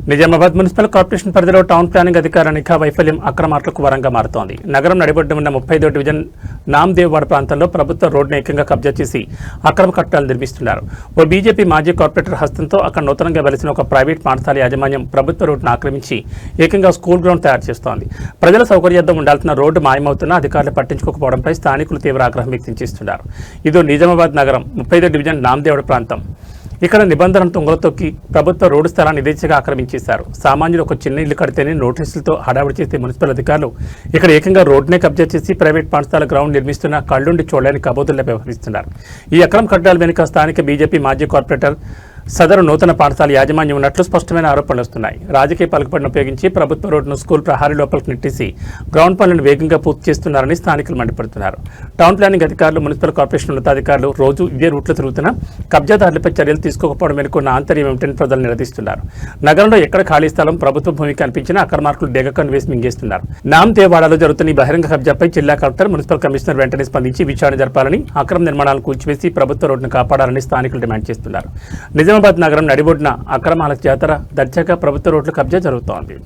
Nizamabad municipal corporation పరిధిలో town planning అధికారుల నిఘా వైఫల్యం అక్రమార్కులకు వరంగా మారుతోంది. నగరం నడిబొడ్డు ఉన్న 35వ డివిజన్ నామ్దేవ్వాడ ప్రాంతంలో ప్రభుత్వ రోడ్డును ఏకంగా కబ్జా చేసి అక్రమ కట్టడాలు నిర్మిస్తున్నారు. ఓ బీజేపీ మాజీ కార్పొరేటర్ హస్తంతో అక్కడ నూతనంగా వెలిసిన ఒక ప్రైవేట్ పాఠశాల యాజమాన్యం ప్రభుత్వ రోడ్డును ఆక్రమించి ఏకంగా స్కూల్ గ్రౌండ్ తయారు చేస్తోంది. ప్రజల సౌకర్యార్థం ఉండాల్సిన రోడ్డు మాయమవుతున్నా అధికారులు పట్టించుకోకపోవడంపై స్థానికులు తీవ్ర ఆగ్రహం వ్యక్తం చేస్తున్నారు. ఇదో నిజామాబాద్ నగరం 35వ డివిజన్ నామ్దేవ్వాడ ప్రాంతం. ఇక్కడ నిబంధనలు తుంగలతొక్కి ప్రభుత్వ రోడ్డు స్థలాన్ని యథేచ్ఛగా ఆక్రమించేశారు. సామాన్యులు ఒక చిన్న ఇల్లు కడితేనే నోటీసులతో హడావిడి చేసే మున్సిపల్ అధికారులు ఇక్కడ ఏకంగా రోడ్డునే కబ్జా చేసి ప్రైవేట్ పాఠశాల గ్రౌండ్ నిర్మిస్తున్న కళ్ళుండి చూడలేని కబోదుల్లో వ్యవహరిస్తున్నారు. ఈ అక్రమ కట్టడాల వెనుక స్థానిక బీజేపీ మాజీ కార్పొరేటర్ సదరు నూతన పాఠశాల యాజమాన్యం ఉన్నట్లు స్పష్టమైన ఆరోపణలు వస్తున్నాయి. రాజకీయ పలుకుబడిని ఉపయోగించి ప్రభుత్వ రోడ్డును స్కూల్ ప్రహారీ లోపలికి నెట్టేసి గ్రౌండ్ పనులను వేగంగా పూర్తి చేస్తున్నారని స్థానికులు మండిపడుతున్నారు. టౌన్ ప్లానింగ్ అధికారులు, మున్సిపల్ కార్పొరేషన్ ఉన్నతాధికారులు రోజు ఇదే రూట్లో తిరుగుతున్నా కబ్జాదారులపై చర్యలు తీసుకోకపోవడం వెనుకున్న ఆంతర్యం ఏమిటని ప్రజలు నిలదీస్తున్నారు. నగరంలో ఎక్కడ ఖాళీ స్థలం ప్రభుత్వ భూమి కనిపించినా అక్రమార్కులు డేగకన్ను వేసి మింగేస్తున్నారు. నామ్దేవ్వాడలో జరుగుతున్న ఈ బహిరంగ కబ్జాపై జిల్లా కలెక్టర్, మున్సిపల్ కమిషనర్ వెంటనే స్పందించి విచారణ జరపాలని, అక్రమ నిర్మాణాలను కూల్చివేసి ప్రభుత్వ రోడ్డును కాపాడాలని స్థానికులు డిమాండ్ చేస్తున్నారు. నిజామాబాద్ నగరం నడిబొడ్డున అక్రమాల జాతర దర్జాగా ప్రభుత్వ రోడ్ల కబ్జా జరుగుతోంది.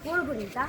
Por bonita.